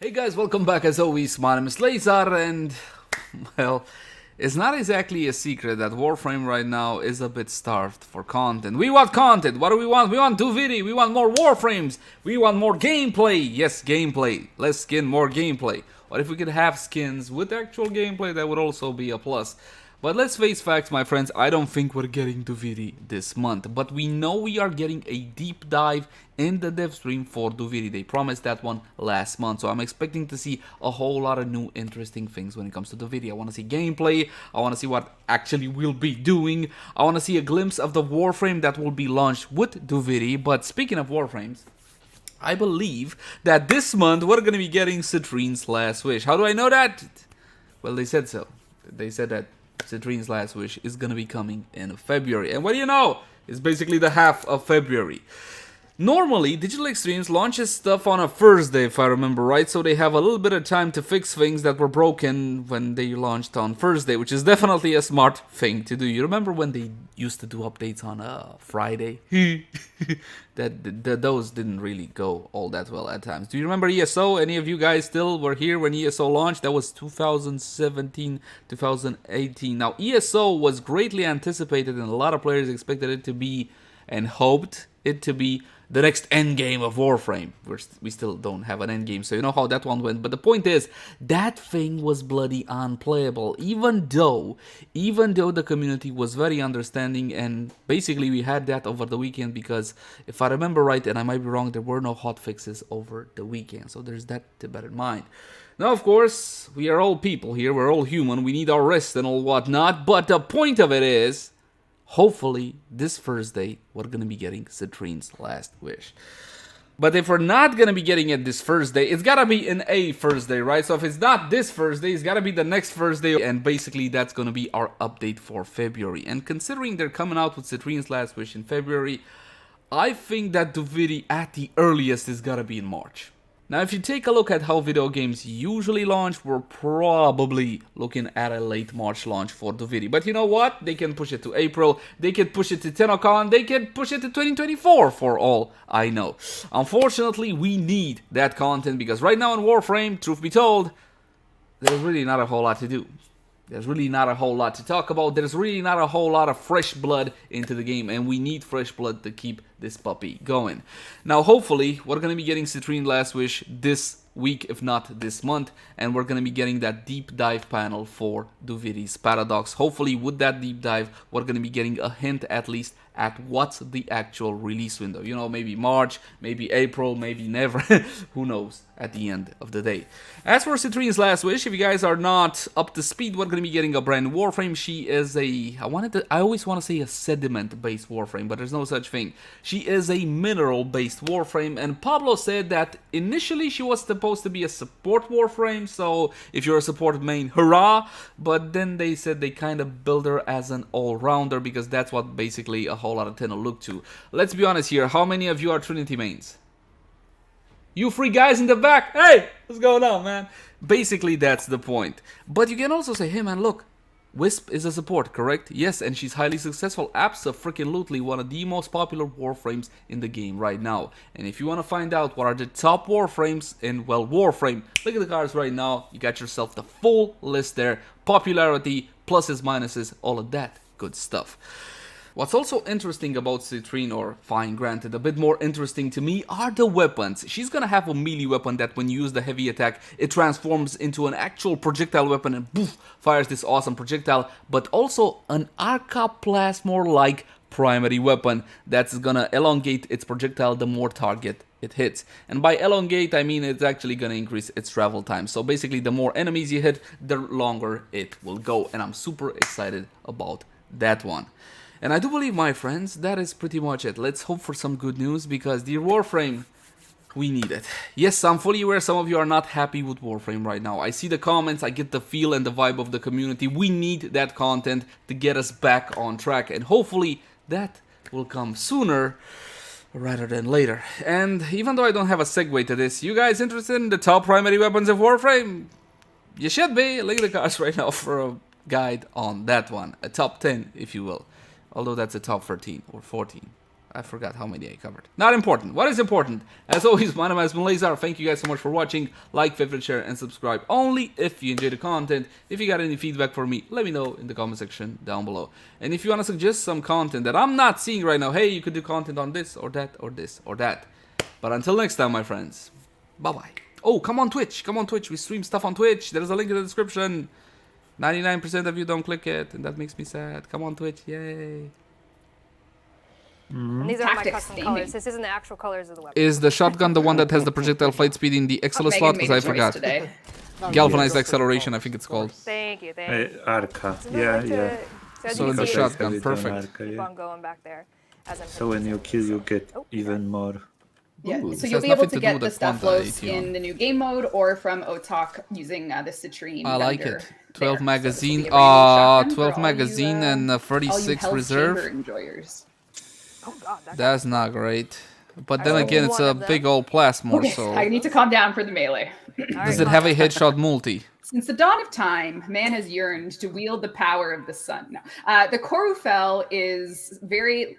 Hey guys, welcome back as always. My name is Lazar, and well, it's not exactly a secret that Warframe right now is a bit starved for content. We want content. What do we want? We want Duviri. We want more Warframes. We want more gameplay. Yes, gameplay. Less skin, more gameplay. What if we could have skins with actual gameplay? That would also be a plus. But let's face facts, my friends, I don't think we're getting Duviri this month. But we know we are getting a deep dive in the Devstream for Duviri. They promised that one last month. So I'm expecting to see a whole lot of new interesting things when it comes to Duviri. I want to see gameplay. I want to see what actually we'll be doing. I want to see a glimpse of the Warframe that will be launched with Duviri. But speaking of Warframes, I believe that this month we're going to be getting Citrine's Last Wish. How do I know that? Well, they said so. They said that Citrine's Last Wish is gonna be coming in February. And what do you know? It's basically the half of February. Normally, Digital Extremes launches stuff on a Thursday, if I remember right, so they have a little bit of time to fix things that were broken when they launched on Thursday, which is definitely a smart thing to do. You remember when they used to do updates on Friday? Those didn't really go all that well at times. Do you remember ESO? Any of you guys still were here when ESO launched? That was 2017, 2018. Now, ESO was greatly anticipated, and a lot of players expected it to be and hoped it to be the next endgame of Warframe. We still don't have an endgame, so you know how that one went. But the point is, that thing was bloody unplayable, even though the community was very understanding, and basically we had that over the weekend because, if I remember right, and I might be wrong, there were no hotfixes over the weekend, so there's that to bear in mind. Now, of course, we are all people here, we're all human, we need our rest and all whatnot, but the point of it is, hopefully, this Thursday, we're going to be getting Citrine's Last Wish. But if we're not going to be getting it this Thursday, it's got to be in a Thursday, right? So if it's not this Thursday, it's got to be the next Thursday. And basically, that's going to be our update for February. And considering they're coming out with Citrine's Last Wish in February, I think that Duviri at the earliest is got to be in March. Now, if you take a look at how video games usually launch, we're probably looking at a late March launch for Duviri. But you know what? They can push it to April, they can push it to TennoCon, they can push it to 2024 for all I know. Unfortunately, we need that content because right now in Warframe, truth be told, there's really not a whole lot to do. There's really not a whole lot to talk about. There's really not a whole lot of fresh blood into the game, and we need fresh blood to keep this puppy going. Now, hopefully, we're going to be getting Citrine Last Wish this week, if not this month, and we're going to be getting that deep dive panel for Duviri's Paradox. Hopefully, with that deep dive, we're going to be getting a hint at least at what's the actual release window. You know, maybe March, maybe April, maybe never. Who knows at the end of the day. As for Citrine's Last Wish, if you guys are not up to speed, we're going to be getting a brand new Warframe. She is I always want to say a sediment-based Warframe, but there's no such thing. She is a mineral-based Warframe, and Pablo said that initially she was supposed to be a support Warframe, so if you're a support main, hurrah, but then they said they kind of build her as an all-rounder because that's what basically a whole lot of Tenno look to. Let's be honest here, how many of you are Trinity mains? You three guys in the back, hey, what's going on, man? Basically, that's the point. But you can also say, hey man, look, Wisp is a support, correct? Yes, and she's highly successful. Abso-freaking-lutely one of the most popular Warframes in the game right now. And if you want to find out what are the top Warframes in, well, Warframe, look at the cards right now. You got yourself the full list there. Popularity, pluses, minuses, all of that good stuff. What's also interesting about Citrine, or fine, granted, a bit more interesting to me, are the weapons. She's gonna have a melee weapon that when you use the heavy attack, it transforms into an actual projectile weapon and poof, fires this awesome projectile, but also an Arcaplasmor-like primary weapon that's gonna elongate its projectile the more target it hits. And by elongate, I mean it's actually gonna increase its travel time. So basically, the more enemies you hit, the longer it will go. And I'm super excited about that one. And I do believe, my friends, that is pretty much it. Let's hope for some good news, because dear Warframe, we need it. Yes, I'm fully aware some of you are not happy with Warframe right now. I see the comments, I get the feel and the vibe of the community. We need that content to get us back on track, and hopefully that will come sooner rather than later. And even though I don't have a segue to this, you guys interested in the top primary weapons of Warframe? You should be. Look at the cards right now for a guide on that one. A top 10, if you will. Although that's a top 13 or 14. I forgot how many I covered. Not important. What is important? As always, my name has been Leyzar. Thank you guys so much for watching. Like, favorite, share, and subscribe only if you enjoy the content. If you got any feedback for me, let me know in the comment section down below. And if you want to suggest some content that I'm not seeing right now, hey, you could do content on this or that or this or that. But until next time, my friends, bye-bye. Oh, come on Twitch. Come on Twitch. We stream stuff on Twitch. There's a link in the description. 99% of you don't click it, and that makes me sad. Come on Twitch. Yay. And these are my custom colors. This isn't the actual colors of the weapon. Is the shotgun the one that has the projectile flight speed in the XL slot? Because I forgot. Galvanized acceleration, I think it's called. Thank you. Hey, Arca. Yeah. So in the shotgun, perfect. Keep on going back there. So when you kill, you get even more. Yeah, Ooh, so this you'll has be able nothing to to do get with the the stuff Quanta loads ATR. in the new game mode or from OTOC using the Citrine. I like vendor it. 12 there. magazine, So this will be a brand new shotgun 12 for magazine all you, and all 36 you Hell's reserve. Chamber enjoyers. Oh God, That's not great. But then I again, rolled it's one a of them. big old plasmor, Okay, so... I need to calm down for the melee. Does it have a headshot multi? Since the dawn of time, man has yearned to wield the power of the sun. No. The Korufel is very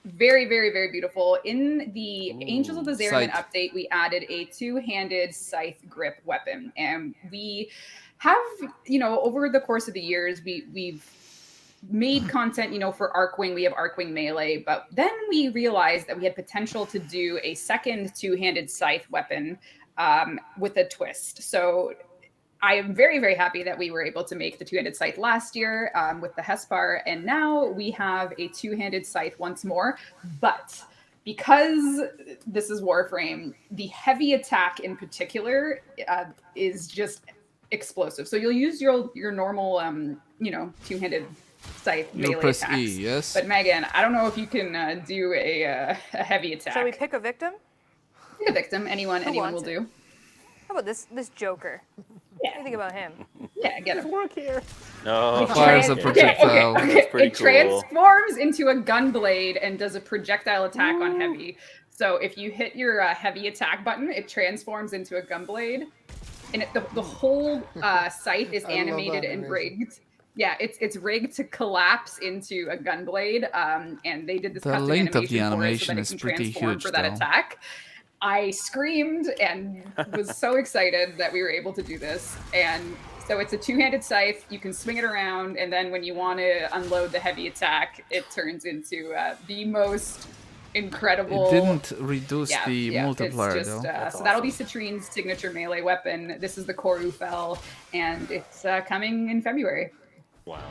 beautiful. In the Angels of the Zariman Scythe. update, we added a two-handed scythe grip weapon. And we have, over the course of the years, we've made content, for Arcwing. We have Arcwing melee, but then we realized that we had potential to do a second two-handed scythe weapon with a twist. So I am very happy that we were able to make the two-handed scythe last year with the Hespar, and now we have a two-handed scythe once more. But because this is Warframe, the heavy attack in particular is just explosive. So you'll use your normal, two-handed scythe melee press attacks. E, yes. But Megan, I don't know if you can do a heavy attack. Shall we pick a victim? Pick a victim. Anyone will wants do. How about this Joker? What do you think about him? Yeah, get him. Work here. No. Fires a projectile. That's pretty It cool. transforms into a gun blade and does a projectile attack on heavy. So if you hit your heavy attack button, it transforms into a gun blade, and the whole scythe is animated and rigged. Yeah, it's rigged to collapse into a gun blade, and they did this The custom length of the animation animation for it so that it is can pretty transform huge, for that though. attack. I screamed and was so excited that we were able to do this. And so it's a two-handed scythe. You can swing it around, and then when you want to unload the heavy attack, it turns into the most incredible. It didn't reduce the multiplier, it's just, though. So that'll be Citrine's signature melee weapon. This is the Korufel, and it's coming in February. Wow.